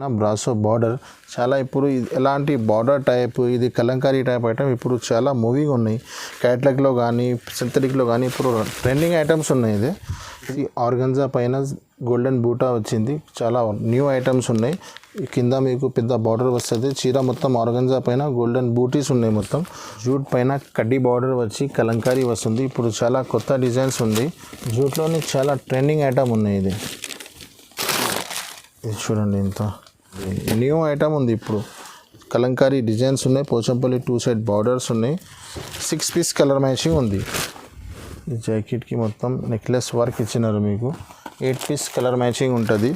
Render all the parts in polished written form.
నా brasso border చాలా ఇప్పుడు ఎలాంటి బార్డర్ టైప్ ఇది కలంకారీ టైప్ ఐటమ్ ఇప్పుడు చాలా మూవింగ్ ఉన్నాయి. క్యాట్లాగ్లో కానీ సింథటిక్లో కానీ ఇప్పుడు ట్రెండింగ్ ఐటమ్స్ ఉన్నాయి. ఇది ఆర్గంజా పైన గోల్డెన్ బూటా వచ్చింది. చాలా న్యూ ఐటమ్స్ ఉన్నాయి. కింద మీకు పెద్ద బార్డర్ వస్తుంది. చీర మొత్తం ఆర్గంజా పైన గోల్డెన్ బూటీస్ ఉన్నాయి. మొత్తం జూట్ పైన కడ్డీ బార్డర్ వచ్చి కలంకారీ వస్తుంది. ఇప్పుడు చాలా కొత్త డిజైన్స్ ఉంది. జూట్లోని చాలా ట్రెండింగ్ ఐటమ్ ఉన్నాయి. ఇది చూడండి, ఇంత న్యూ ఐటమ్ ఉంది. ఇప్పుడు కలంకారీ డిజైన్స్ ఉన్నాయి. పోచంపల్లి 2 సైడ్ బార్డర్స్ ఉన్నాయి. 6 పీస్ కలర్ మ్యాచింగ్ ఉంది. ఈ జాకెట్కి మొత్తం నెక్లెస్ వర్క్ ఇచ్చినారు. మీకు 8 పీస్ కలర్ మ్యాచింగ్ ఉంటుంది.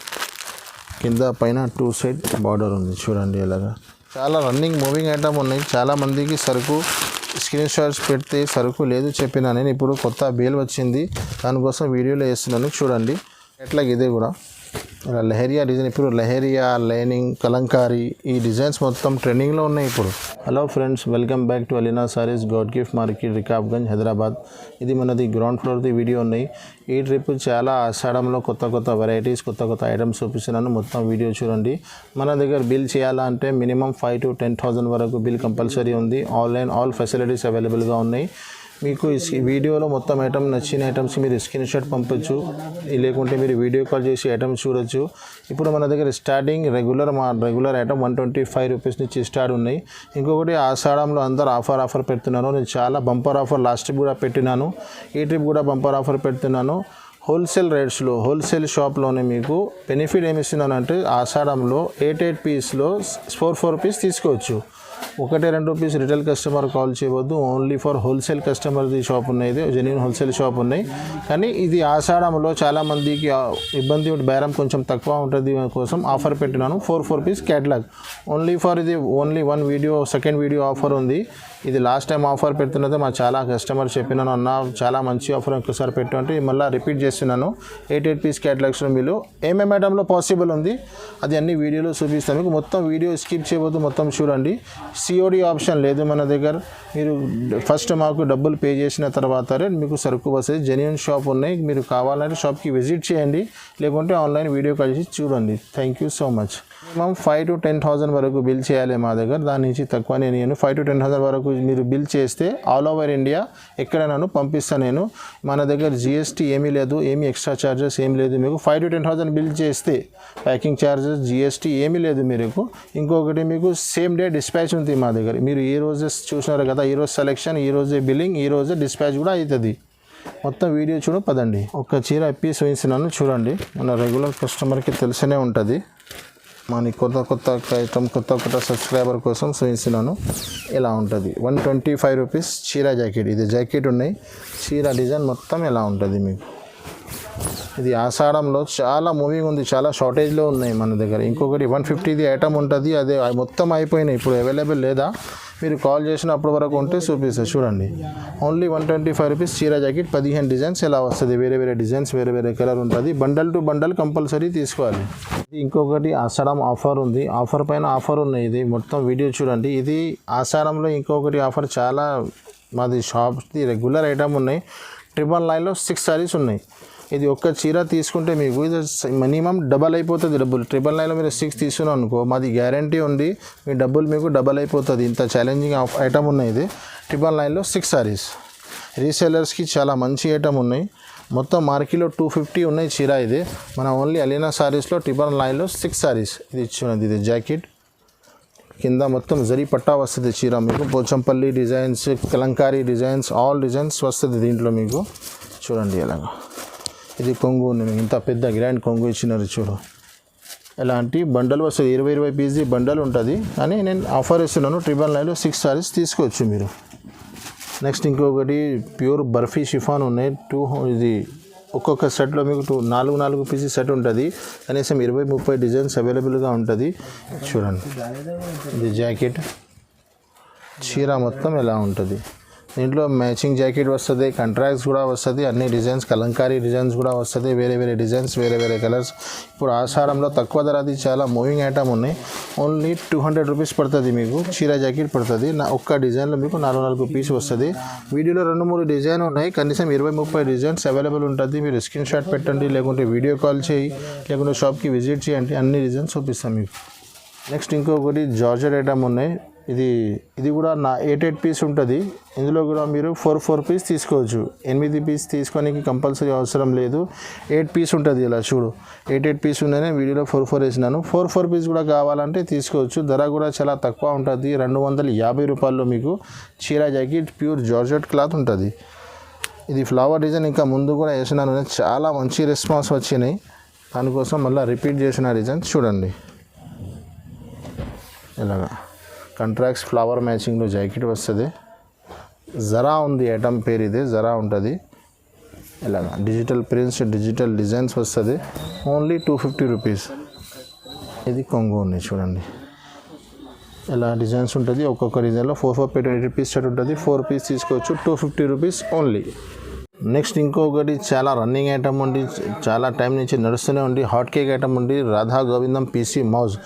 కింద పైన 2 సైడ్ బార్డర్ ఉంది. చూడండి ఎలాగా చాలా రన్నింగ్ మూవింగ్ ఐటమ్ ఉన్నాయి. చాలామందికి సరుకు స్క్రీన్ షాట్స్ పెడితే సరుకు లేదు చెప్పినా నేను. ఇప్పుడు కొత్త బేల్ వచ్చింది, దానికోసం వీడియోలో వేస్తున్నాను. చూడండి ఎట్లాగ ఇదే కూడా లెహరియా డిజైన్. ఇప్పుడు లెహరియా, లైనింగ్, కలంకారీ ఈ డిజైన్స్ మొత్తం ట్రెండింగ్లో ఉన్నాయి ఇప్పుడు. Hello friends, welcome back to Alina saris, God gift market, Rikabganj, Hyderabad. ఇది మనది గ్రౌండ్ ఫ్లోర్ది వీడియో ఉన్నాయి. ఈ ట్రిప్ చాలా ఆషాఢంలో కొత్త వెరైటీస్, కొత్త ఐటమ్స్ చూపిస్తున్నాను. మొత్తం వీడియో చూడండి. మన దగ్గర బిల్ చేయాలంటే మినిమం 5,000 to 10,000 వరకు బిల్ కంపల్సరీ ఉంది. ఆన్లైన్ ఆల్ ఫెసిలిటీస్ అవైలబుల్గా ఉన్నాయి. మీకు ఈ వీడియోలో మొత్తం ఐటమ్ నచ్చిన ఐటమ్స్ మీరు స్క్రీన్ షాట్ పంపొచ్చు, లేకుంటే మీరు వీడియో కాల్ చేసి ఐటమ్స్ చూడొచ్చు. ఇప్పుడు మన దగ్గర స్టార్టింగ్ రెగ్యులర్ ఐటమ్ 125 రూపీస్ నుంచి స్టార్ట్ ఉన్నాయి. ఇంకొకటి ఆషాఢంలో అందరు ఆఫర్ పెడుతున్నాను. నేను చాలా బంపర్ ఆఫర్ లాస్ట్ ట్రిప్ కూడా పెట్టినాను. ఈ ట్రిప్ కూడా బంపర్ ఆఫర్ పెడుతున్నాను. హోల్సేల్ రేట్స్లో, హోల్సేల్ షాప్లోనే మీకు బెనిఫిట్ ఏమి ఇస్తున్నానంటే ఆషాఢంలో 8 పీస్లో 4 రూపీస్ తీసుకోవచ్చు. 1-2 రూపీస్ రిటైల్ కస్టమర్ కాల్ చేయవద్దు. ఓన్లీ ఫర్ హోల్సేల్ కస్టమర్ది షాప్ ఉన్నాయి. జెన్యూన్ హోల్సేల్ షాప్ ఉన్నాయి. కానీ ఇది ఆషాఢంలో చాలామందికి ఇబ్బంది, బేరం కొంచెం తక్కువ ఉంటుంది కోసం ఆఫర్ పెట్టినాను. 4 రూపీస్ క్యాట్లాగ్ ఓన్లీ ఫర్ ఇది. Only 1 video, second video offer ఉంది. ఇది లాస్ట్ టైం ఆఫర్ పెడుతున్నది మా చాలా కస్టమర్ చెప్పినాను, అన్న చాలా మంచి ఆఫర్ ఒక్కసారి పెట్టు అంటే మళ్ళీ రిపీట్ చేస్తున్నాను. 8 పీస్ క్యాట్లాగ్స్లో మీరు ఏమేమి ఐటంలో పాసిబుల్ ఉంది అది అన్ని వీడియోలో చూపిస్తాను మీకు. మొత్తం వీడియో స్కిప్ చేయవద్దు, మొత్తం చూడండి. సిఓడి ఆప్షన్ లేదు మన దగ్గర. మీరు ఫస్ట్ మాకు డబ్బులు పే చేసిన తర్వాతనే మీకు సరుకు వస్తుంది. జెన్యూన్ షాప్ ఉన్నాయి. మీరు కావాలంటే షాప్కి విజిట్ చేయండి, లేకుంటే ఆన్లైన్ వీడియో కాల్ చేసి చూడండి. Thank you so much. Minimum 5,000 to 10,000 వరకు బిల్ చేయాలి మా దగ్గర. దాని నుంచి తక్కువ నేను 5,000 to 10,000 వరకు మీరు బిల్ చేస్తే ఆల్ ఓవర్ ఇండియా ఎక్కడైనా పంపిస్తాను నేను. మన దగ్గర జిఎస్టీ ఏమీ లేదు, ఏమీ ఎక్స్ట్రా ఛార్జెస్ ఏమీ లేదు. మీకు 5,000 to 10,000 బిల్ చేస్తే ప్యాకింగ్ ఛార్జెస్, జిఎస్టీ ఏమీ లేదు మీకు. ఇంకొకటి మీకు సేమ్ డే డిస్పాచ్ ఉంది మా దగ్గర. మీరు ఈ రోజే చూసినారు కదా, ఈ రోజు సెలెక్షన్, ఈ రోజే బిల్లింగ్, ఈ రోజే డిస్పాచ్ కూడా అవుతుంది. మొత్తం వీడియో చూడ పదండి. ఒక చీర పీస్ వేసినాను చూడండి. మన రెగ్యులర్ కస్టమర్కి తెలిసనే ఉంటుంది. మన కొత్త ఐటమ్, కొత్త సబ్స్క్రైబర్ కోసం చూపిస్తున్నాను. ఇలా ఉంటుంది. 125 రూపీస్ చీర జాకెట్. ఇది జాకెట్ ఉన్నాయి. చీర డిజైన్ మొత్తం ఎలా ఉంటుంది మీకు. ఇది ఆషాఢంలో చాలా మూవింగ్ ఉంది, చాలా షార్టేజ్లో ఉన్నాయి మన దగ్గర. ఇంకొకటి 150ది ఐటమ్ ఉంటుంది, అదే మొత్తం అయిపోయినాయి. ఇప్పుడు అవైలబుల్ లేదా, మీరు కాల్ చేసినప్పటి వరకు ఉంటే చూపిస్తారు. చూడండి, ఓన్లీ 125 రూపీస్ చీర జాకెట్. 15 డిజైన్స్ ఎలా వస్తుంది. వేరే డిజైన్స్, వేరే కలర్ ఉంటుంది. బండల్ టు బండల్ కంపల్సరీ తీసుకోవాలి. ఇంకొకటి ఆషాఢం ఆఫర్ ఉంది. ఆఫర్ పైన ఆఫర్ ఉన్నాయి. ఇది మొత్తం వీడియో చూడండి. ఇది ఆషాఢంలో ఇంకొకటి ఆఫర్ చాలా మాది షాప్ది రెగ్యులర్ ఐటమ్ ఉన్నాయి. 999లో 6 సారీస్ ఉన్నాయి. ఇది ఒక్క చీర తీసుకుంటే మీకు ఇది మినిమం డబల్ అయిపోతుంది. డబ్బులు 999లో మీరు 6 తీసుకున్నాం అనుకో, మాది గ్యారంటీ ఉంది, మీ డబ్బులు మీకు డబల్ అయిపోతుంది. ఇంత ఛాలెంజింగ్ ఐటమ్ ఉన్నాయి. ఇది 999లో 6 సారీస్. రీసేలర్స్కి చాలా మంచి ఐటమ్ ఉన్నాయి. మొత్తం మార్కెట్లో 250 ఉన్నాయి చీర. ఇది మన ఓన్లీ అలీనా సారీస్లో 999లో 6 సారీస్. ఇది ఇచ్చినది. ఇది జాకెట్ కింద మొత్తం జరీ పట్టా వస్తుంది చీర మీకు. Pochampally designs, Kalamkari designs, all designs వస్తుంది దీంట్లో మీకు. చూడండి ఎలాగా. ఇది కొంగు, ఇంత పెద్ద గ్రాండ్ కొంగు ఇచ్చినారు చూడు. ఎలాంటి బండల్ వస్తుంది. 20 పీస్ బండల్ ఉంటుంది. కానీ నేను ఆఫర్ ఇస్తున్నాను. 999లో 6 సారీస్ తీసుకోవచ్చు మీరు. నెక్స్ట్ ఇంకొకటి ప్యూర్ బర్ఫీ షిఫాన్ ఉన్నాయి. ఇది ఒక్కొక్క సెట్లో మీకు 4 పీసెస్ సెట్ ఉంటుంది. కనీసం 20-30 డిజైన్స్ అవైలబుల్గా ఉంటుంది. చూడండి, ఇది జాకెట్. చీర మొత్తం ఎలా ఉంటుంది. దీంట్లో మ్యాచింగ్ జాకెట్ వస్తుంది, కంట్రాక్ట్స్ కూడా వస్తుంది, అన్ని డిజైన్స్ కలంకారీ డిజైన్స్ కూడా వస్తుంది, వేరే వేరే డిజైన్స్ వేరే వేరే కలర్స్. ఇప్పుడు ఆషాఢంలో తక్కువ ధరది చాలా మూవింగ్ ఐటమ్ ఉన్నాయి. ఓన్లీ 200 రూపీస్ పడుతుంది మీకు చీర జాకెట్ పడుతుంది. ఒక్క డిజైన్లో మీకు 4 పీస్ వస్తుంది. వీడియోలో 2-3 డిజైన్ ఉన్నాయి, కనీసం 20-30 డిజైన్స్ అవైలబుల్ ఉంటుంది. మీరు స్క్రీన్ షాట్ పెట్టండి, లేకుంటే వీడియో కాల్ చేయి, లేకుంటే షాప్కి విజిట్ చేయండి, అన్ని డిజైన్స్ చూపిస్తాం మీకు. నెక్స్ట్ ఇంకొకటి జార్జెట్ ఐటమ్ ఉన్నాయి. ఇది కూడా 8 పీస్ ఉంటుంది. ఇందులో కూడా మీరు 4 పీస్ తీసుకోవచ్చు. 8 పీస్ తీసుకోనికి కంపల్సరీ అవసరం లేదు. 8 పీస్ ఉంటుంది. ఇలా చూడు, 8 పీస్ ఉన్నాయని వీడియోలో 4 వేసినాను. 4 పీస్ కూడా కావాలంటే తీసుకోవచ్చు. ధర కూడా చాలా తక్కువ ఉంటుంది. 250 రూపాయల్లో మీకు చీర జాకెట్ ప్యూర్ జార్జెట్ క్లాత్ ఉంటుంది. ఇది ఫ్లవర్ డిజైన్ ఇంకా ముందు కూడా వేసినాను, చాలా మంచి రెస్పాన్స్ వచ్చినాయి. దానికోసం మళ్ళీ రిపీట్ చేసిన డిజైన్ చూడండి. ఇలాగా కంట్రాక్ట్స్ ఫ్లవర్ మ్యాచింగ్లో జాకెట్ వస్తుంది. జరా ఉంది ఐటమ్ పేరు, ఇదే జరా ఉంటుంది. ఇలాగా డిజిటల్ ప్రింట్స్, డిజిటల్ డిజైన్స్ వస్తుంది. Only 250 rupees. ఇది కొంగు ఉంది చూడండి, ఇలా డిజైన్స్ ఉంటుంది. ఒక్కొక్క డిజైన్లో 4 8 పీస్ సెట్ ఉంటుంది. 4 పీస్ తీసుకోవచ్చు. 250 రూపీస్ ఓన్లీ. నెక్స్ట్ ఇంకొకటి చాలా రన్నింగ్ ఐటమ్ ఉంది, చాలా టైం నుంచి నడుస్తూనే ఉంది. హాట్ కేక్ ఐటమ్ ఉంది, రాధా గోవిందం పీసీ మౌజ్.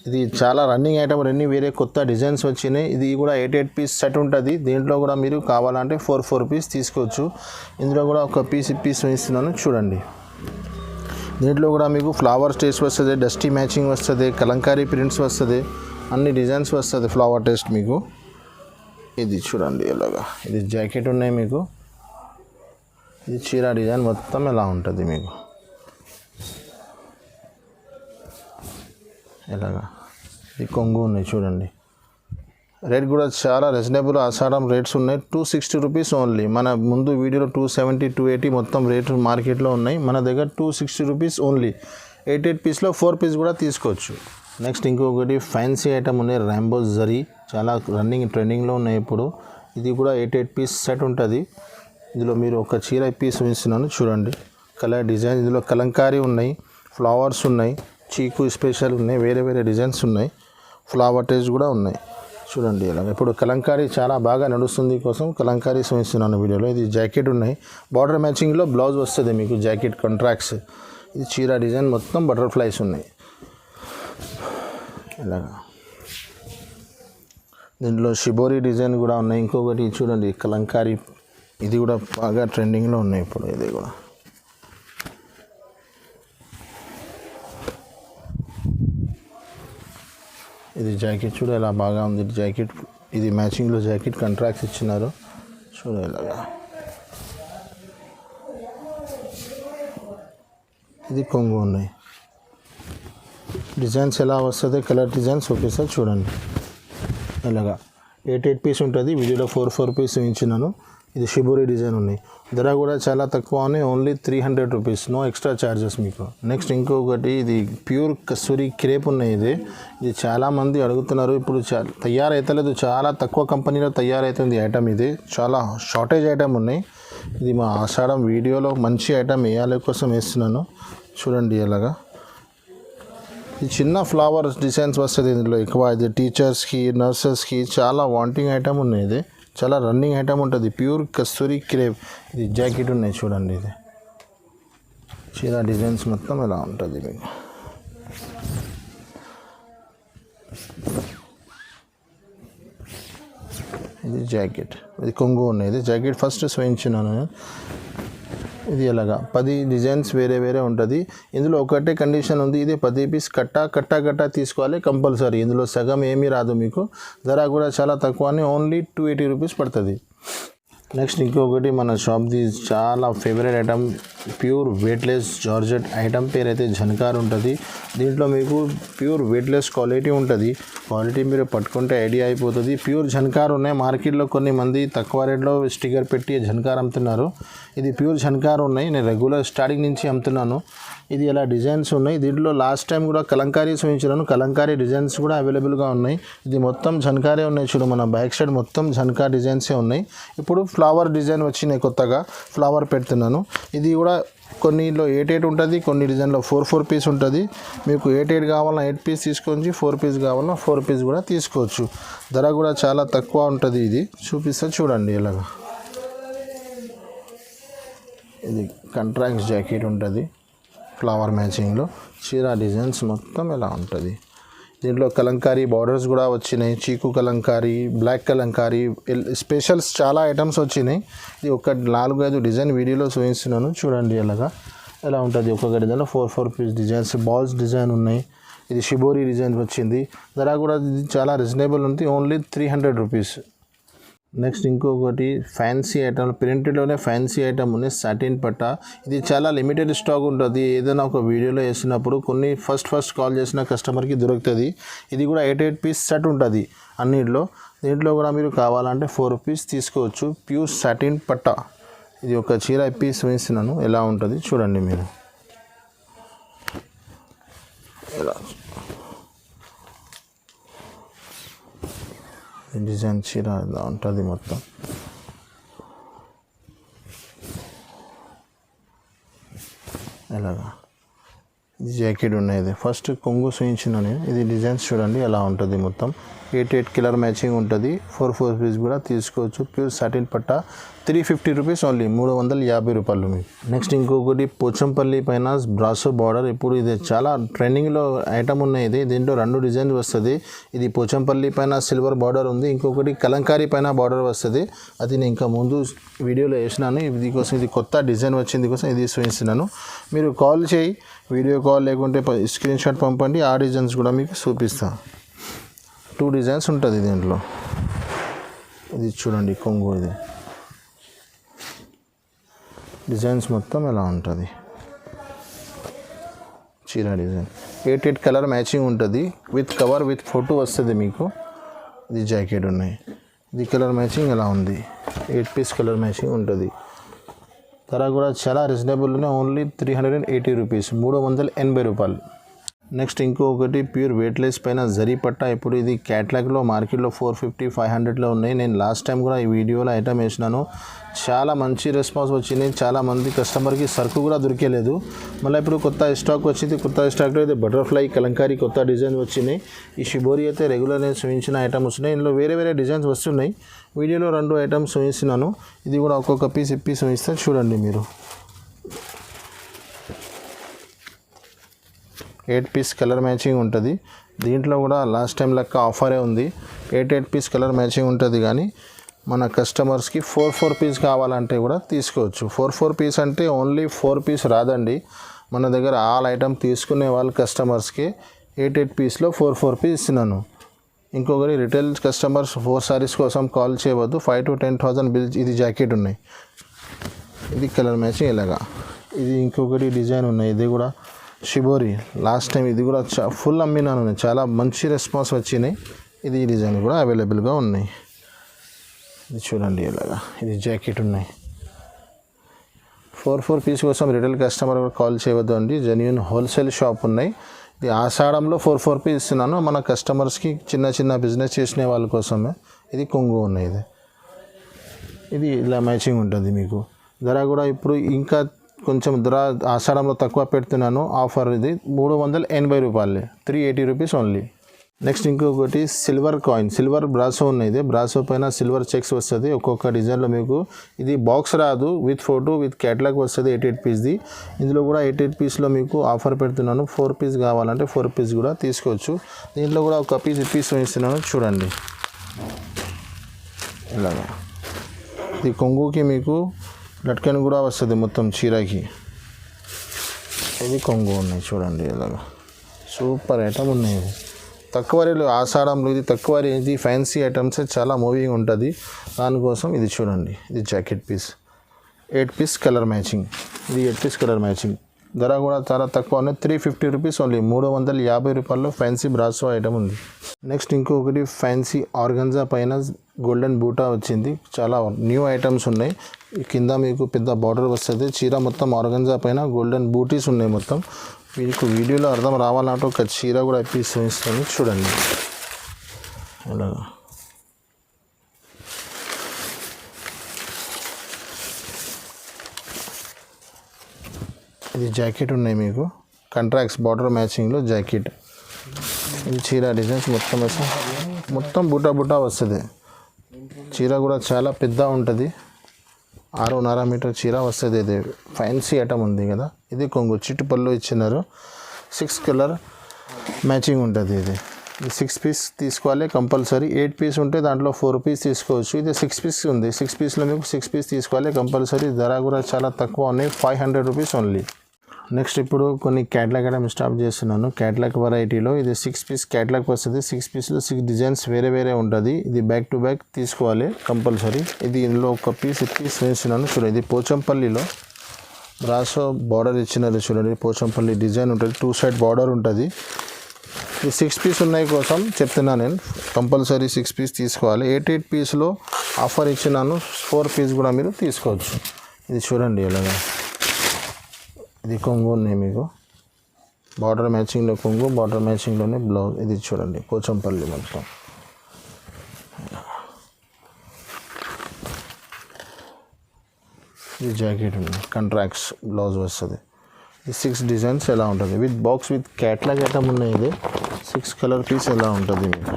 ఇది చాలా రన్నింగ్ ఐటమ్, అన్ని వేరే కొత్త డిజైన్స్ వచ్చినాయి. ఇది కూడా 8 పీస్ సెట్ ఉంటుంది. దీంట్లో కూడా మీరు కావాలంటే 4 పీస్ తీసుకోవచ్చు. ఇందులో కూడా ఒక పీస్ ఇస్తున్నాను చూడండి. దీంట్లో కూడా మీకు ఫ్లవర్ టేస్ట్ వస్తుంది, డస్టీ మ్యాచింగ్ వస్తుంది, కలంకారీ ప్రింట్స్ వస్తుంది, అన్ని డిజైన్స్ వస్తుంది. ఫ్లవర్ టేస్ట్ మీకు ఇది చూడండి. ఇలాగా ఇది జాకెట్ ఉన్నాయి మీకు. ఇది చీర డిజైన్ మొత్తం ఎలా ఉంటుంది మీకు. ఇలాగా ఇది కొంగు ఉన్నాయి చూడండి. రేట్ కూడా చాలా రీజనబుల్ ఆషాఢం రేట్స్ ఉన్నాయి. 260 రూపీస్ ఓన్లీ. మన ముందు వీడియోలో 270 280 మొత్తం రేట్లు మార్కెట్లో ఉన్నాయి. మన దగ్గర 260 రూపీస్ ఓన్లీ. 8 పీస్లో 4 పీస్ కూడా తీసుకోవచ్చు. నెక్స్ట్ ఇంకొకటి ఫ్యాన్సీ ఐటమ్ ఉన్నాయి, ర్యాంబో జరీ, చాలా రన్నింగ్ ట్రెండింగ్లో ఉన్నాయి ఇప్పుడు. ఇది కూడా 8 పీస్ సెట్ ఉంటుంది. ఇందులో మీరు ఒక చీర పీస్ ఇస్తున్నాను చూడండి. కలర్ డిజైన్ ఇందులో కలంకారీ ఉన్నాయి, ఫ్లవర్స్ ఉన్నాయి, చీకు స్పెషల్ ఉన్నాయి, వేరే వేరే డిజైన్స్ ఉన్నాయి, ఫ్లవర్ టేస్ట్ కూడా ఉన్నాయి చూడండి. ఇలా ఇప్పుడు కలంకారీ చాలా బాగా నడుస్తుంది కోసం కలంకారీ ఇస్తున్నాను వీడియోలో. ఇది జాకెట్ ఉన్నాయి, బార్డర్ మ్యాచింగ్లో బ్లౌజ్ వస్తుంది మీకు, జాకెట్ కాంట్రాక్ట్స్. ఇది చీర డిజైన్ మొత్తం బటర్ఫ్లైస్ ఉన్నాయి. ఇలాగా దీంట్లో షిబోరి డిజైన్ కూడా ఉన్నాయి. ఇంకొకటి చూడండి కలంకారీ, ఇది కూడా బాగా ట్రెండింగ్లో ఉన్నాయి ఇప్పుడు. ఇది కూడా ఇది జాకెట్ చూడ ఇలా బాగా ఉంది జాకెట్. ఇది మ్యాచింగ్లో జాకెట్ కాంట్రాక్ట్స్ ఇచ్చినారు చూడ. ఇలాగా ఇది కొంగు ఉన్నాయి. డిజైన్స్ ఎలా వస్తుంది, కలర్ డిజైన్స్ చూపిస్తా చూడండి. ఇలాగా 8 పీస్ ఉంటుంది. వీడియోలో 4 పీస్ ఇచ్చినాను. ఇది షిబోరి డిజైన్ ఉన్నాయి. ధర కూడా చాలా తక్కువ ఉన్నాయి, only 300 rupees, no extra charges మీకు. నెక్స్ట్ ఇంకొకటి ఇది ప్యూర్ కస్తూరి క్రేప్ ఉన్నాయి. ఇది చాలామంది అడుగుతున్నారు. ఇప్పుడు తయారైతలేదు, చాలా తక్కువ కంపెనీలో తయారైతుంది ఐటమ్. ఇది చాలా షార్టేజ్ ఐటమ్ ఉన్నాయి. ఇది మా ఆషాఢం వీడియోలో మంచి ఐటమ్ వేయాలి కోసం వేస్తున్నాను చూడండి. ఇలాగా ఈ చిన్న ఫ్లవర్ డిజైన్స్ వస్తుంది ఇందులో ఎక్కువ. ఇది టీచర్స్కి, నర్సెస్కి చాలా వాంటింగ్ ఐటమ్ ఉన్నాయి. ఇది చాలా రన్నింగ్ ఐటమ్ ఉంటుంది, ప్యూర్ కస్తూరి క్రేప్. ఇది జాకెట్ ఉన్నాయి చూడండి. ఇది చీర డిజైన్స్ మొత్తం ఇలా ఉంటుంది మీకు. ఇది జాకెట్, ఇది కొంగు ఉన్నాయి. ఇది జాకెట్ ఫస్ట్ చూపించినాను. ఇది ఎలాగా 10 డిజైన్స్ వేరే వేరే ఉంటుంది. ఇందులో ఒకటే కండిషన్ ఉంది, ఇది 10 పీస్ కట్ట తీసుకోవాలి కంపల్సరీ. ఇందులో సగం ఏమీ రాదు మీకు. ధర కూడా చాలా తక్కువ, ఓన్లీ 280 రూపీస్ పడుతుంది. నెక్స్ట్ ఇంకొకటి మన షాప్ది చాలా favourite item, pure weightless georgette item పేరు అయితే జన్కార్ ఉంటుంది. దీంట్లో మీకు ప్యూర్ వెయిట్లెస్ క్వాలిటీ ఉంటుంది. క్వాలిటీ మీరు పట్టుకుంటే ఐడియా అయిపోతుంది. ప్యూర్ జన్కార్ ఉన్నాయి. మార్కెట్లో కొన్ని మంది తక్కువ రేట్లో స్టిక్కర్ పెట్టి జన్కార్ అమ్ముతున్నారు. ఇది ప్యూర్ జన్కార్ ఉన్నాయి. నేను రెగ్యులర్ స్టార్టింగ్ నుంచి అమ్ముతున్నాను. ఇది ఇలా డిజైన్స్ ఉన్నాయి. దీంట్లో లాస్ట్ టైం కూడా కలంకారీ చూపించాను. కలంకారీ డిజైన్స్ కూడా అవైలబుల్గా ఉన్నాయి. ఇది మొత్తం జన్కారే ఉన్నాయి చూడు. మన బ్యాక్ సైడ్ మొత్తం జన్కార్ డిజైన్సే ఉన్నాయి. ఇప్పుడు ఫ్లవర్ డిజైన్ వచ్చినాయి, కొత్తగా ఫ్లవర్ పెడుతున్నాను. ఇది కూడా కొన్నిలో 8 ఉంటుంది, కొన్ని డిజైన్లో 4 పీస్ ఉంటుంది. మీకు 8 కావాలన్నా 8 పీస్ తీసుకోవచ్చు, 4 పీస్ కావాలన్నా 4 పీస్ కూడా తీసుకోవచ్చు. ధర కూడా చాలా తక్కువ ఉంటుంది. ఇది చూపిస్తే చూడండి ఇలాగా. ఇది కంట్రాక్ట్ జాకెట్ ఉంటుంది ఫ్లవర్ మ్యాచింగ్లో. చీర డిజైన్స్ మొత్తం ఇలా ఉంటుంది. దీంట్లో కలంకారీ బార్డర్స్ కూడా వచ్చినాయి, చీకు కలంకారీ, బ్లాక్ కలంకారీ, స్పెషల్స్ చాలా ఐటమ్స్ వచ్చినాయి. ఇది ఒక 4-5 డిజైన్ వీడియోలో చూపిస్తున్నాను చూడండి. అలాగా ఎలా ఉంటుంది ఒక్కొక్క డిజైన్లో 4 పీస్ డిజైన్స్, బాల్స్ డిజైన్ ఉన్నాయి. ఇది షిబోరి డిజైన్ వచ్చింది. ధర కూడా ఇది చాలా రీజనబుల్ ఉంది, ఓన్లీ 300 రూపీస్. నెక్స్ట్ ఇంకొకటి ఫ్యాన్సీ ఐటమ్, ప్రింటెడ్లోనే ఫ్యాన్సీ ఐటమ్ ఉంది, సాటిన్ పట్ట. ఇది చాలా లిమిటెడ్ స్టాక్ ఉంటుంది. ఏదైనా ఒక వీడియోలో వేసినప్పుడు కొన్ని ఫస్ట్ కాల్ చేసిన కస్టమర్కి దొరుకుతుంది. ఇది కూడా 8 పీస్ సెట్ ఉంటుంది అన్నిట్లో. దీంట్లో కూడా మీరు కావాలంటే 4 పీస్ తీసుకోవచ్చు. ప్యూర్ సాటిన్ పట్ట. ఇది ఒక చీర పీస్ వేసినాను, ఎలా ఉంటుంది చూడండి మీరు. ఎలా డిజైన్ చీర ఇలా ఉంటుంది మొత్తం. ఎలాగా ఇది జాకెట్ ఉన్నది. ఫస్ట్ కొంగు చూయించిన నేను. ఇది డిజైన్స్ చూడండి ఎలా ఉంటుంది మొత్తం. 8 కలర్ మ్యాచింగ్ ఉంటుంది. 4 పీస్ కూడా తీసుకోవచ్చు. ప్యూర్ సాటిన్ పట్ట 350 రూపీస్ ఓన్లీ, 350 రూపాయలు మీకు. నెక్స్ట్ ఇంకొకటి పోచంపల్లి పైన బ్రాసో బార్డర్. ఇప్పుడు ఇది చాలా ట్రెండింగ్లో ఐటమ్ ఉన్నాయి. దీంట్లో 2 డిజైన్స్ వస్తుంది. ఇది పోచంపల్లి పైన సిల్వర్ బార్డర్ ఉంది, ఇంకొకటి కలంకారీ పైన బార్డర్ వస్తుంది. అది నేను ఇంకా ముందు వీడియోలో వేసినాను. ఇది కోసం ఇది కొత్త డిజైన్ వచ్చింది కోసం ఇది చూపిస్తున్నాను. మీరు కాల్ చేయి, వీడియో కాల్ లేకుంటే స్క్రీన్ షాట్ పంపండి, ఆ డిజైన్స్ కూడా మీకు చూపిస్తాను. 2 డిజైన్స్ ఉంటుంది దీంట్లో. ఇది చూడండి కొంగు. ఇది డిజైన్స్ మొత్తం ఎలా ఉంటుంది. చీర డిజైన్ 8 కలర్ మ్యాచింగ్ ఉంటుంది. విత్ కవర్ విత్ ఫోటో వస్తుంది మీకు. ఇది జాకెట్ ఉన్నాయి. ఇది కలర్ మ్యాచింగ్ ఎలా ఉంది. 8 పీస్ కలర్ మ్యాచింగ్ ఉంటుంది. ధర కూడా చాలా రీజనబుల్ ఉన్నాయి, ఓన్లీ 380 రూపీస్, 380 రూపాయలు. నెక్స్ట్ ఇంకొకటి ప్యూర్ వెయిట్లెస్ పైన జరీ పట్ట. ఇప్పుడు ఇది క్యాట్లాగ్లో మార్కెట్లో 450-500లో ఉన్నాయి. నేను లాస్ట్ టైం కూడా ఈ వీడియోలో ఐటమ్ వేసినాను. చాలా మంచి రెస్పాన్స్ వచ్చింది. చాలా మంది కస్టమర్కి సరుకు కూడా దొరికేలేదు. మళ్ళీ ఇప్పుడు కొత్త స్టాక్ వచ్చింది. కొత్త స్టాక్లో అయితే బటర్ఫ్లై కలంకారీ కొత్త డిజైన్ వచ్చినాయి. ఈ షిబోరి అయితే రెగ్యులర్ నేను చూపించిన ఐటమ్ వస్తున్నాయి. ఇందులో వేరే డిజైన్స్ వస్తున్నాయి. వీడియోలో 2 ఐటమ్స్ చూపిస్తున్నాను. ఇది కూడా ఒక్కొక్క పీస్ ఇప్పి చూపిస్తే చూడండి మీరు. 8 పీస్ కలర్ మ్యాచింగ్ ఉంటుంది. దీంట్లో కూడా లాస్ట్ టైం లెక్క ఆఫరే ఉంది. 8 పీస్ కలర్ మ్యాచింగ్ ఉంటుంది. కానీ మన కస్టమర్స్కి 4 పీస్ కావాలంటే కూడా తీసుకోవచ్చు. 4 పీస్ అంటే ఓన్లీ 4 పీస్ రాదండి. మన దగ్గర ఆల్ ఐటమ్ తీసుకునే వాళ్ళు కస్టమర్స్కి 8 పీస్లో 4 పీస్ ఇస్తున్నాను. ఇంకొకటి రిటైల్ కస్టమర్స్ 4 సారీస్ కోసం కాల్ చేయవద్దు. 5,000 to 10,000 బిల్. ఇది జాకెట్ ఉన్నాయి. ఇది కలర్ మ్యాచింగ్ ఇలాగా. ఇది ఇంకొకటి డిజైన్ ఉన్నాయి. ఇది కూడా షిబోరి. లాస్ట్ టైం ఇది కూడా ఫుల్ అమ్మినాను నేను. చాలా మంచి రెస్పాన్స్ వచ్చినాయి. ఇది డిజైన్ కూడా అవైలబుల్గా ఉన్నాయి. ఇది చూడండి ఇలాగా. ఇది జాకెట్ ఉన్నాయి. 4 పీస్ కోసం రిటైల్ కస్టమర్ కాల్ చేయవద్దు అండి. జెన్యూన్ హోల్సేల్ షాప్ ఉన్నాయి. ఇది ఆషాఢంలో 4 పీస్ ఇస్తున్నాను మన కస్టమర్స్కి, చిన్న బిజినెస్ చేసిన వాళ్ళ కోసమే. ఇది కొంగు ఉన్నాయి. ఇది ఇలా మ్యాచింగ్ ఉంటుంది మీకు. ధర కూడా ఇప్పుడు ఇంకా కొంచెం ధర ఆషాఢంలో తక్కువ పెడుతున్నాను. ఆఫర్ ఇది 380 రూపాయలే, 380 రూపీస్ ఓన్లీ. నెక్స్ట్ ఇంకొకటి సిల్వర్ కాయిన్, సిల్వర్ బ్రాసో ఉన్నది. బ్రాసో పైన సిల్వర్ చెక్స్ వస్తుంది ఒక్కొక్క డిజైన్లో మీకు. ఇది బాక్స్ రాదు, విత్ ఫోటో విత్ క్యాటలాగ్ వస్తుంది 8 పీస్ది. ఇందులో కూడా 8 పీస్లో మీకు ఆఫర్ పెడుతున్నాను. 4 పీస్ కావాలంటే 4 పీస్ కూడా తీసుకోవచ్చు. దీంట్లో కూడా ఒక పీస్ ఇస్తున్నాను చూడండి ఇలాగా. ఇది కొంగుకి మీకు లట్కన్ కూడా వస్తుంది మొత్తం చీరకి. ఇది కొంగు ఉన్నాయి చూడండి ఇలాగా. సూపర్ ఐటమ్ ఉన్నాయి. తక్కువ రేట్లు ఆషాఢంలో ఇది తక్కువ రేంజ్ ఫ్యాన్సీ ఐటమ్స్ చాలా మూవింగ్ ఉంటుంది. దానికోసం ఇది చూడండి. ఇది jacket piece 8 piece colour matching. ఇది 8 పీస్ కలర్ మ్యాచింగ్. ధర కూడా చాలా తక్కువ ఉన్నాయి, 350 రూపీస్ ఓన్లీ, 350 రూపాయల్లో ఫ్యాన్సీ బ్రాసో ఐటమ్ ఉంది. నెక్స్ట్ ఇంకొకటి ఫ్యాన్సీ ఆర్గంజా పైన గోల్డెన్ బూటా వచ్చింది. చాలా న్యూ ఐటమ్స్ ఉన్నాయి. కింద మీకు పెద్ద బార్డర్ వస్తుంది. చీర మొత్తం ఆర్గంజా పైన గోల్డెన్ బూటీస్ ఉన్నాయి మొత్తం. మీకు వీడియోలో అర్థం రావాలంటే ఒక చీర కూడా ఇస్తాను చూడండి అలాగా. ఇది జాకెట్ ఉన్నాయి మీకు, కంట్రాక్ట్స్ బార్డర్ మ్యాచింగ్లో జాకెట్. ఇది చీర డిజైన్స్ మొత్తం బుటా వస్తుంది. చీర కూడా చాలా పెద్ద ఉంటుంది. 6.5 మీటర్ చీర వస్తుంది. ఇది ఫ్యాన్సీ ఐటమ్ ఉంది కదా. ఇది కొంగు చిట్టు పళ్ళు ఇచ్చినారు. 6 కలర్ మ్యాచింగ్ ఉంటుంది. ఇది 6 పీస్ తీసుకోవాలి కంపల్సరీ. 8 పీస్ ఉంటే దాంట్లో 4 పీస్ తీసుకోవచ్చు. ఇది 6 పీస్ ఉంది. 6 పీస్లో మీకు 6 పీస్ తీసుకోవాలి కంపల్సరీ. ధర కూడా చాలా తక్కువ ఉన్నాయి, 500 రూపీస్ ఓన్లీ. నెక్స్ట్ ఇప్పుడు కొన్ని క్యాట్లాగ్ ఐటమ్ స్టాప్ చేస్తున్నాను. క్యాట్లాగ్ వెరైటీలో ఇది 6 పీస్ క్యాట్లాగ్ వస్తుంది. 6 పీస్లో 6 డిజైన్స్ వేరే ఉంటుంది. ఇది బ్యాక్ టు బ్యాక్ తీసుకోవాలి కంపల్సరీ. ఇది ఇందులో ఒక పీస్ వేస్తున్నాను చూడండి. ఇది పోచంపల్లిలో బ్రాసో బార్డర్ ఇచ్చినారు చూడండి. పోచంపల్లి డిజైన్ ఉంటుంది, 2 సైడ్ బార్డర్ ఉంటుంది. ఈ 6 పీస్ ఉన్నాయి కోసం చెప్తున్నా నేను, కంపల్సరీ 6 పీస్ తీసుకోవాలి. 8 పీస్లో ఆఫర్ ఇచ్చినాను, 4 పీస్ కూడా మీరు తీసుకోవచ్చు. ఇది చూడండి ఇలాగా. ఇది కొంగు ఉన్నాయి మీకు, బార్డర్ మ్యాచింగ్లో కొంగు, బార్డర్ మ్యాచింగ్లోనే బ్లౌజ్. ఇది చూడండి పోచంపల్లి మొత్తం. ఇది జాకెట్ ఉంది, కాంట్రాక్ట్స్ బ్లౌజ్ వస్తుంది. ఈ 6 డిజైన్స్ ఎలా ఉంటుంది with box with catalogue item ఉన్నాయి. ఇది 6 కలర్ పీస్ ఎలా ఉంటుంది మీకు.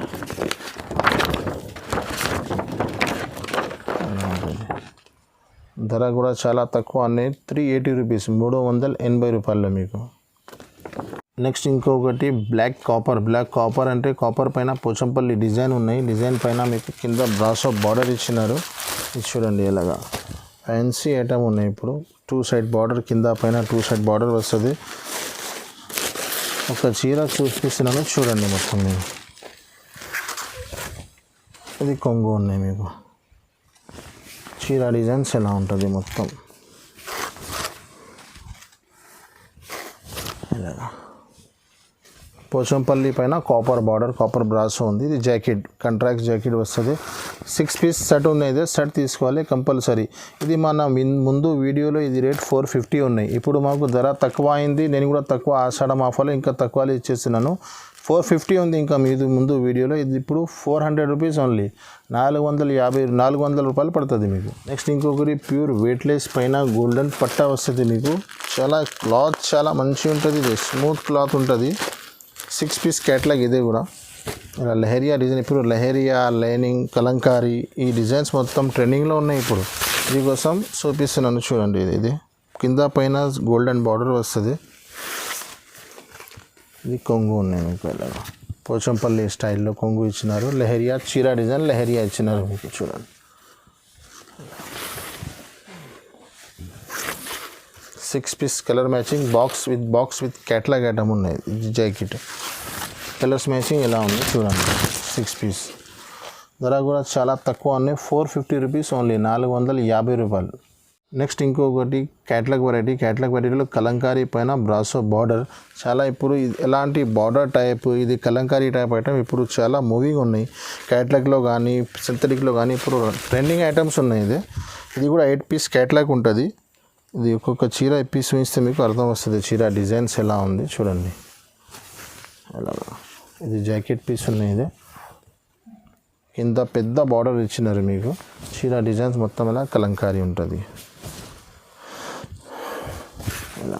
ధర కూడా చాలా తక్కువ అన్నీ, 380 రూపీస్, 380 రూపాయల్లో మీకు. నెక్స్ట్ ఇంకొకటి బ్లాక్ కాపర్ అంటే కాపర్ పైన పోచంపల్లి డిజైన్ ఉన్నాయి. డిజైన్ పైన మీకు కింద బ్రాసో బార్డర్ ఇచ్చినారు. ఇది చూడండి ఎలాగా ఫ్యాన్సీ ఐటమ్ ఉన్నాయి. ఇప్పుడు 2 సైడ్ బార్డర్, కింద పైన 2 సైడ్ బార్డర్ వస్తుంది. ఒక చీర చూపిస్తున్నాను చూడండి మొత్తం మీరు. ఇది కొంగు ఉన్నాయి మీకు. చీర డిజైన్స్ ఎలా ఉంటుంది మొత్తం ఇలాగా. పోచంపల్లి పైన కాపర్ బార్డర్, కాపర్ బ్రాసో ఉంది. ఇది జాకెట్, కాంట్రాక్ట్ జాకెట్ వస్తుంది. 6 పీస్ సెట్ ఉన్నాయి. ఇది సెట్ తీసుకోవాలి కంపల్సరీ. ఇది మన ముందు వీడియోలో ఇది రేట్ 450 ఉన్నాయి. ఇప్పుడు మాకు ధర తక్కువ అయింది. నేను కూడా తక్కువ ఆషాఢం ఆఫర్లో ఇంకా తక్కువ ఇచ్చేస్తున్నాను. 450 ఉంది ఇంకా మీది ముందు వీడియోలో. ఇది ఇప్పుడు 400 రూపీస్ ఓన్లీ, 400 రూపాయలు పడుతుంది మీకు. నెక్స్ట్ ఇంకొకటి ప్యూర్ వెయిట్లెస్ పైన గోల్డెన్ పట్టా వస్తుంది మీకు. చాలా క్లాత్ చాలా మంచిగా ఉంటుంది. ఇది స్మూత్ క్లాత్ ఉంటుంది. 6 పీస్ క్యాట్లాగ్ ఇది కూడా. లెహరియా డిజైన్, ఇప్పుడు లెహరియా, లైనింగ్, కలంకారీ ఈ డిజైన్స్ మొత్తం ట్రెండింగ్లో ఉన్నాయి ఇప్పుడు. దీనికోసం చూపిస్తున్నాను చూడండి. ఇది కింద పైన గోల్డెన్ బార్డర్ వస్తుంది. ఇది కొంగు ఉన్నాయి మీకు ఇలాగా. పోచంపల్లి స్టైల్లో కొంగు ఇచ్చినారు. లెహరియా చీర డిజైన్ లెహరియా ఇచ్చినారు మీకు చూడండి. 6 piece colour matching box with catalogue item ఉన్నాయి. ఇది జాకెట్ కలర్స్ మ్యాచింగ్ ఎలా ఉంది చూడండి. 6 పీస్ ధర కూడా చాలా తక్కువ ఉన్నాయి, 450 రూపీస్ ఓన్లీ, 450 రూపాయలు. నెక్స్ట్ ఇంకొకటి క్యాట్లాగ్ వెరైటీలో కలంకారీ పైన బ్రాసో బార్డర్. చాలా ఇప్పుడు ఎలాంటి బార్డర్ టైప్, ఇది కలంకారీ టైప్ ఐటమ్ ఇప్పుడు చాలా మూవింగ్ ఉన్నాయి. క్యాట్లాగ్లో కానీ సింథటిక్లో కానీ ఇప్పుడు ట్రెండింగ్ ఐటమ్స్ ఉన్నాయి. ఇది కూడా 8 పీస్ క్యాట్లాగ్ ఉంటుంది. ఇది ఒక్కొక్క చీర పీస్ చూస్తే మీకు అర్థం వస్తుంది చీర డిజైన్స్ ఎలా ఉంది చూడండి అలాగా. ఇది జాకెట్ పీస్ ఉన్నాయి. ఇది కింద పెద్ద బార్డర్ ఇచ్చినారు మీకు. చీర డిజైన్స్ మొత్తం ఎలా కలంకారీ ఉంటుంది ఇలా.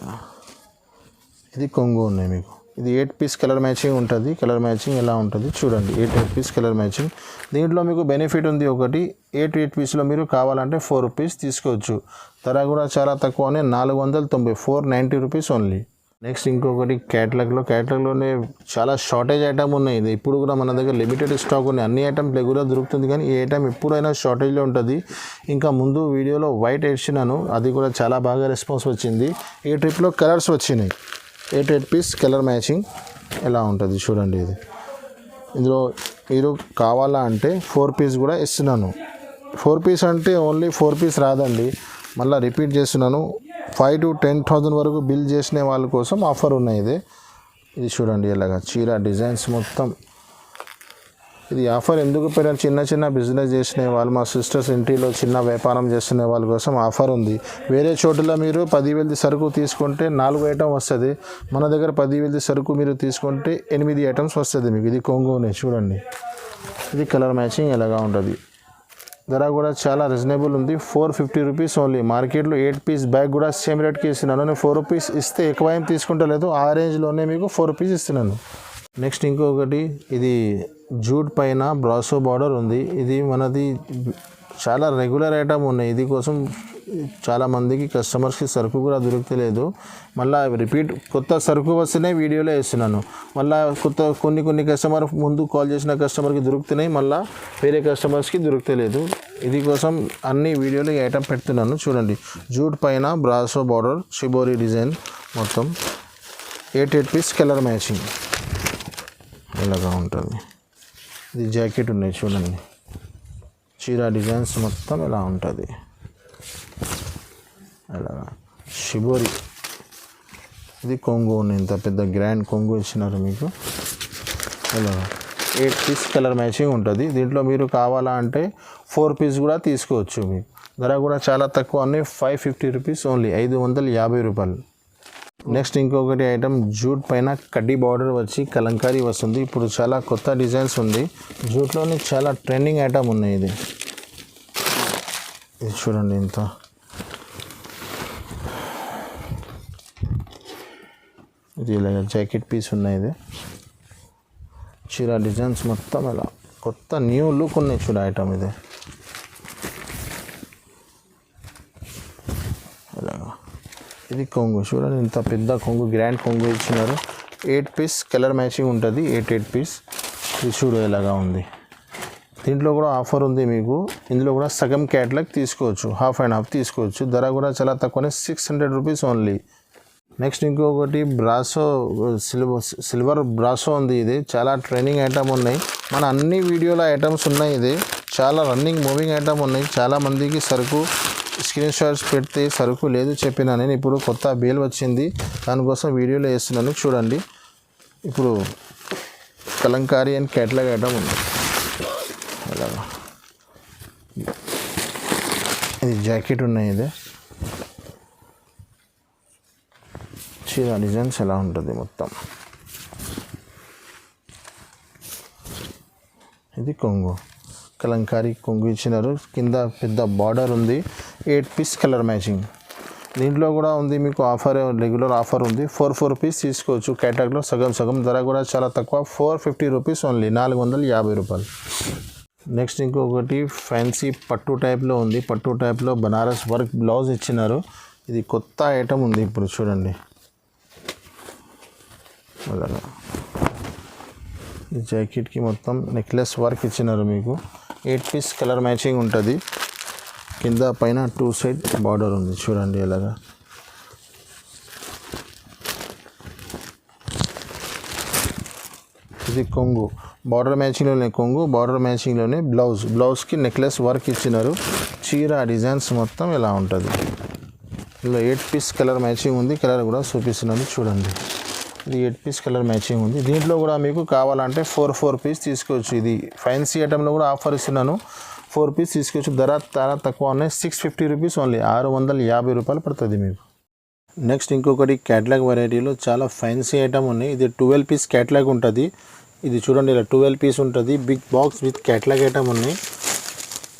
ఇది కొంగు ఉన్నాయి మీకు. ఇది 8 పీస్ కలర్ మ్యాచింగ్ ఉంటుంది. కలర్ మ్యాచింగ్ ఎలా ఉంటుంది చూడండి. 8 పీస్ కలర్ మ్యాచింగ్. దీంట్లో మీకు బెనిఫిట్ ఉంది ఒకటి, 8 పీస్లో మీరు కావాలంటే 4 రూపీస్ తీసుకోవచ్చు. ధర కూడా చాలా తక్కువనే, 490, 490 రూపీస్ ఓన్లీ. నెక్స్ట్ ఇంకొకటి క్యాట్లాగ్లోనే చాలా షార్టేజ్ ఐటమ్ ఉన్నాయి. ఇది ఇప్పుడు కూడా మన దగ్గర లిమిటెడ్ స్టాక్ ఉన్నాయి. అన్ని ఐటమ్ రెగ్యులర్ దొరుకుతుంది కానీ ఈ ఐటమ్ ఎప్పుడైనా షార్టేజ్లో ఉంటుంది. ఇంకా ముందు వీడియోలో వైట్ వేసినాను, అది కూడా చాలా బాగా రెస్పాన్స్ వచ్చింది. ఈ ట్రిప్లో కలర్స్ వచ్చినాయి. 8 పీస్ కలర్ మ్యాచింగ్ ఎలా ఉంటుంది చూడండి. ఇది ఇందులో మీరు కావాలా అంటే 4 పీస్ కూడా ఇస్తున్నాను. 4 పీస్ అంటే ఓన్లీ 4 పీస్ రాదండి, మళ్ళీ రిపీట్ చేస్తున్నాను. 5,000 to 10,000 వరకు బిల్ చేసిన వాళ్ళ కోసం ఆఫర్ ఉన్నాయి. ఇది చూడండి ఇలాగా చీర డిజైన్స్ మొత్తం. ఇది ఆఫర్ ఎందుకు పెట్టారు, చిన్న బిజినెస్ చేసిన వాళ్ళు, మా సిస్టర్స్ ఇంటిలో చిన్న వ్యాపారం చేస్తున్న వాళ్ళ కోసం ఆఫర్ ఉంది. వేరే చోటులో మీరు 10,000 సరుకు తీసుకుంటే 4 ఐటమ్ వస్తుంది. మన దగ్గర 10,000 సరుకు మీరు తీసుకుంటే 8 ఐటమ్స్ వస్తుంది మీకు. ఇది కొంగునే చూడండి. ఇది కలర్ మ్యాచింగ్ ఎలాగా ఉంటుంది. ధర కూడా చాలా రీజనబుల్ ఉంది, 450 రూపీస్ ఓన్లీ. మార్కెట్లో 8 పీస్ బ్యాగ్ కూడా సేమ్ రేట్కి ఇస్తున్నాను. నేను 4 రూపీస్ ఇస్తే ఎక్కువ ఏం తీసుకుంటలేదు, ఆ రేంజ్లోనే మీకు 4 రూపీస్ ఇస్తున్నాను. నెక్స్ట్ ఇంకొకటి ఇది జూట్ పైన బ్రాసో బార్డర్ ఉంది. ఇది మనది చాలా రెగ్యులర్ ఐటమ్ ఉన్నాయి. ఇది కోసం చాలా మందికి కస్టమర్స్కి సరుకు కూడా దొరకలేదు. మళ్ళీ రిపీట్ కొత్త సరుకు వస్తేనే వీడియోలో వేస్తున్నాను. మళ్ళీ కొన్ని కస్టమర్ ముందు కాల్ చేసిన కస్టమర్కి దొరుకుతున్నాయి, మళ్ళీ వేరే కస్టమర్స్కి దొరకలేదు. ఇది కోసం అన్ని వీడియోలో ఈ ఐటమ్ పెడుతున్నాను. చూడండి, జూట్ పైన బ్రాసో బార్డర్ షిబోరి డిజైన్ మొత్తం 8 పీస్ కలర్ మ్యాచింగ్ ఇలాగా ఉంటుంది. ఇది జాకెట్ ఉన్నాయి చూడండి, చీర డిజైన్స్ మొత్తం ఇలా ఉంటుంది. అలాగా షిబోరి, ఇది కొంగు ఉన్నాయి, ఇంత పెద్ద గ్రాండ్ కొంగు ఇచ్చినారు మీకు. ఇలా 8 పీస్ కలర్ మ్యాచింగ్ ఉంటుంది. దీంట్లో మీరు కావాలా అంటే 4 పీస్ కూడా తీసుకోవచ్చు. మీకు ధర కూడా చాలా తక్కువ, అన్నీ 550 రూపీస్ ఓన్లీ, 550 రూపాయలు. నెక్స్ట్ ఇంకొకటి ఐటమ్, జూట్ పైన కడ్డీ బార్డర్ వచ్చి కలంకారీ వస్తుంది. ఇప్పుడు చాలా కొత్త డిజైన్స్ ఉంది, జూట్లోని చాలా ట్రెండింగ్ ఐటమ్ ఉన్నాయి. ఇది చూడండి, ఇంత ఇది ఇలాగ జాకెట్ పీస్ ఉన్నాయి. ఇది చీర డిజైన్స్ మొత్తం ఇలా కొత్త న్యూ లుక్ ఉన్నాయి. చూడ ఐటమ్ ఇది ఇలాగా. ఇది కొంగు చూడండి, ఇంత పెద్ద కొంగు, గ్రాండ్ కొంగు ఇచ్చినారు. 8 పీస్ కలర్ మ్యాచింగ్ ఉంటుంది, 8 పీస్. ఇది చూడు ఎలాగా ఉంది. దీంట్లో కూడా ఆఫర్ ఉంది మీకు. ఇందులో కూడా సగం క్యాట్లాగ్ తీసుకోవచ్చు, హాఫ్ అండ్ హాఫ్ తీసుకోవచ్చు. ధర కూడా చాలా తక్కువనే, 600 రూపీస్ ఓన్లీ. నెక్స్ట్ ఇంకొకటి బ్రాసో సిల్వర్ బ్రాసో ఉంది. ఇది చాలా ట్రెండింగ్ ఐటమ్ ఉన్నాయి, మన అన్ని వీడియోల ఐటమ్స్ ఉన్నాయి. ఇది చాలా రన్నింగ్ మూవింగ్ ఐటమ్ ఉన్నాయి. చాలా మందికి సరుకు స్క్రీన్ షాట్స్ పెడితే సరుకు లేదు చెప్పినా నేను. ఇప్పుడు కొత్త బేల్ వచ్చింది, దానికోసం వీడియోలో వేస్తున్నాను. చూడండి, ఇప్పుడు కలంకారీ అండ్ క్యాట్లాగ్ ఐటమ్ ఉంది. అలాగా ఇది జాకెట్ ఉన్నాయి. ఇది చీర డిజైన్స్ ఎలా ఉంటుంది మొత్తం. ఇది కొంగు, కలంకారీ కొంగు ఇచ్చినారు. కింద పెద్ద బార్డర్ ఉంది, 8 పీస్ కలర్ మ్యాచింగ్. దీంట్లో కూడా ఉంది మీకు ఆఫర్, రెగ్యులర్ ఆఫర్ ఉంది. 4 పీస్ తీసుకోవచ్చు క్యాటాగ్లో, సగం. ధర కూడా చాలా తక్కువ, 450 రూపీస్ ఓన్లీ, 450 రూపాయలు. నెక్స్ట్ ఇంకొకటి ఫ్యాన్సీ పట్టు టైప్లో ఉంది. పట్టు టైప్లో బనారస్ వర్క్ బ్లౌజ్ ఇచ్చినారు. ఇది కొత్త ఐటమ్ ఉంది ఇప్పుడు చూడండి. అలాగా ఈ జాకెట్కి మొత్తం నెక్లెస్ వర్క్ ఇచ్చినారు మీకు. 8 పీస్ కలర్ మ్యాచింగ్ ఉంటుంది. కింద పైన 2 సైడ్ బార్డర్ ఉంది చూడండి ఎలాగా. ఇది కొంగు, బార్డర్ మ్యాచింగ్లోనే కొంగు, బార్డర్ మ్యాచింగ్లోనే బ్లౌజ్కి నెక్లెస్ వర్క్ ఇచ్చినారు. చీర డిజైన్స్ మొత్తం ఇలా ఉంటుంది. ఇలా 8 పీస్ కలర్ మ్యాచింగ్ ఉంది. కలర్ కూడా చూపిస్తున్నాను చూడండి. ఇది 8 పీస్ కలర్ మ్యాచింగ్ ఉంది. దీంట్లో కూడా మీకు కావాలంటే 4 పీస్ తీసుకోవచ్చు. ఇది ఫ్యాన్సీ ఐటెంలో కూడా ఆఫర్ ఇస్తున్నాను, 4 పీస్ తీసుకోవచ్చు. ధర చాలా తక్కువ ఉన్నాయి, 650 రూపీస్ ఓన్లీ, 650 రూపాయలు పడుతుంది మీకు. నెక్స్ట్ ఇంకొకటి క్యాట్లాగ్ వెరైటీలో చాలా ఫ్యాన్సీ ఐటమ్ ఉన్నాయి. ఇది 12 పీస్ క్యాట్లాగ్ ఉంటుంది. ఇది చూడండి, ఇలా 12 పీస్ ఉంటుంది. Big box with catalogue item ఉన్నాయి.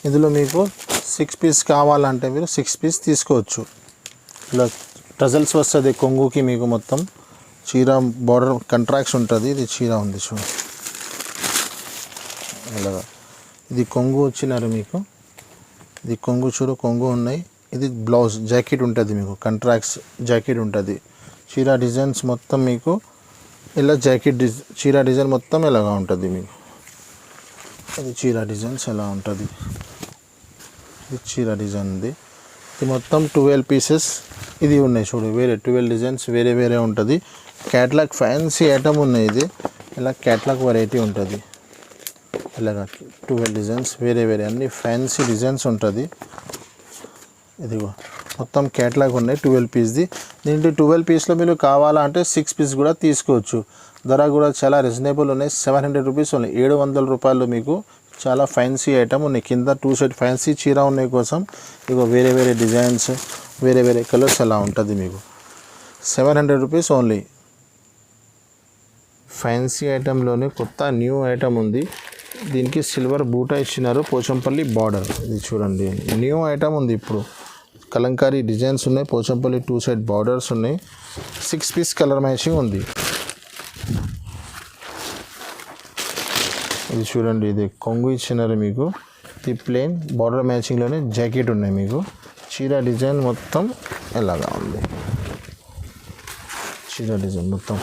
ఇందులో మీకు 6 పీస్ కావాలంటే మీరు 6 పీస్ తీసుకోవచ్చు. ఇలా టజల్స్ వస్తుంది కొంగుకి మీకు. మొత్తం చీర బార్డర్ కంట్రాక్ట్స్ ఉంటుంది. ఇది చీర ఉంది చూడండి ఇలాగా. ఇది కొంగు వచ్చినారు మీకు. ఇది కొంగు చూడు, కొంగు ఉన్నాయి. ఇది బ్లౌజ్ జాకెట్ ఉంటుంది మీకు, కంట్రాక్ట్స్ జాకెట్ ఉంటుంది. చీర డిజైన్స్ మొత్తం మీకు ఇలా చీర డిజైన్ మొత్తం ఇలాగా ఉంటుంది మీకు. అది చీర డిజైన్స్ ఎలా ఉంటుంది. ఇది చీర డిజైన్ ఉంది. ఇది మొత్తం 12 పీసెస్ ఇది ఉన్నాయి చూడు. వేరే 12 డిజైన్స్ వేరే ఉంటుంది. క్యాట్లాగ్ ఫ్యాన్సీ ఐటమ్ ఉన్నాయి. ఇది ఇలా క్యాట్లాగ్ వెరైటీ ఉంటుంది. ఇలాగా 12 డిజైన్స్ వేరే అన్ని ఫ్యాన్సీ డిజైన్స్ ఉంటుంది. ఇదిగో మొత్తం క్యాట్లాగ్ ఉన్నాయి 12 పీస్ది. దీంట్లో 12 పీస్లో మీరు కావాలంటే 6 పీస్ కూడా తీసుకోవచ్చు. ధర కూడా చాలా రీజనబుల్ ఉన్నాయి, 700 రూపీస్ ఉన్నాయి, 700 రూపాయలు మీకు. చాలా ఫ్యాన్సీ ఐటమ్ ఉన్నాయి. కింద 2 సైడ్ ఫ్యాన్సీ చీర ఉన్నాయి కోసం. ఇగో వేరే డిజైన్స్ వేరే కలర్స్ అలా ఉంటుంది మీకు. 700 రూపీస్ ఓన్లీ. ఫ్యాన్సీ ఐటెంలోనే కొత్త న్యూ ఐటమ్ ఉంది. దీనికి సిల్వర్ బూటా ఇచ్చినారు, పోచంపల్లి బార్డర్. ఇది చూడండి, న్యూ ఐటమ్ ఉంది ఇప్పుడు. కలంకారీ డిజైన్స్ ఉన్నాయి, పోచంపల్లి 2 సైడ్ బార్డర్స్ ఉన్నాయి. 6 పీస్ కలర్ మ్యాచింగ్ ఉంది. ఇది చూడండి, ఇది కొంగు ఇచ్చినారు మీకు. ఇది ప్లెయిన్ బార్డర్ మ్యాచింగ్లోనే జాకెట్ ఉన్నాయి మీకు. చీర డిజైన్ మొత్తం ఎలాగా ఉంది. చీర డిజైన్ మొత్తం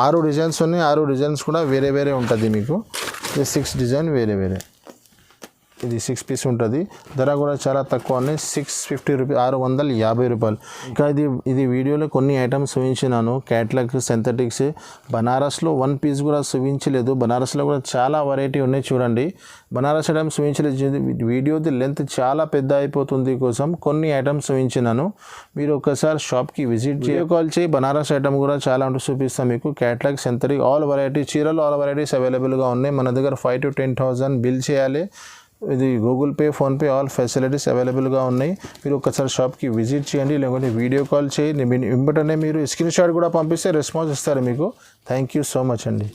6 డిజైన్స్ ఉన్నాయి. 6 డిజైన్స్ కూడా వేరే వేరే ఉంటుంది మీకు. ఇది 6 డిజైన్ వేరే వేరే. ఇది 6 పీస్ ఉంటుంది. ధర కూడా చాలా తక్కువ ఉన్నాయి, 650 రూపీస్, 650 రూపాయలు. ఇంకా ఇది వీడియోలో కొన్ని ఐటమ్స్ చూపించినాను. Catalogue synthetics. బనారస్లో 1 పీస్ కూడా చూపించలేదు. బనారస్లో కూడా చాలా వెరైటీ ఉన్నాయి చూడండి. బనారస్ ఐటమ్స్ చూపించలేదు. వీడియోది లెంత్ చాలా పెద్ద అయిపోతుంది కోసం కొన్ని ఐటమ్స్ చూపించినాను. మీరు ఒకసారి షాప్కి విజిట్ కాల్ చేయి. బనారస్ ఐటమ్ కూడా చాలా ఉంటుంది, చూపిస్తాను మీకు. క్యాట్లాగ్ సింథటిక్ ఆల్ వెరైటీ చీరలు ఆల్ వెరైటీస్ అవైలబుల్గా ఉన్నాయి. మన దగ్గర 5,000 to 10,000 బిల్ చేయాలి. ఇది Google pay, PhonePe all facilities అవైలబుల్గా ఉన్నాయి. మీరు ఒకసారి షాప్కి విజిట్ చేయండి, లేకుంటే వీడియో కాల్ చేయండి. వెంటనే మీరు స్క్రీన్ షాట్ కూడా పంపిస్తే రెస్పాన్స్ ఇస్తారు మీకు. థ్యాంక్ యూ సో మచ్ అండి.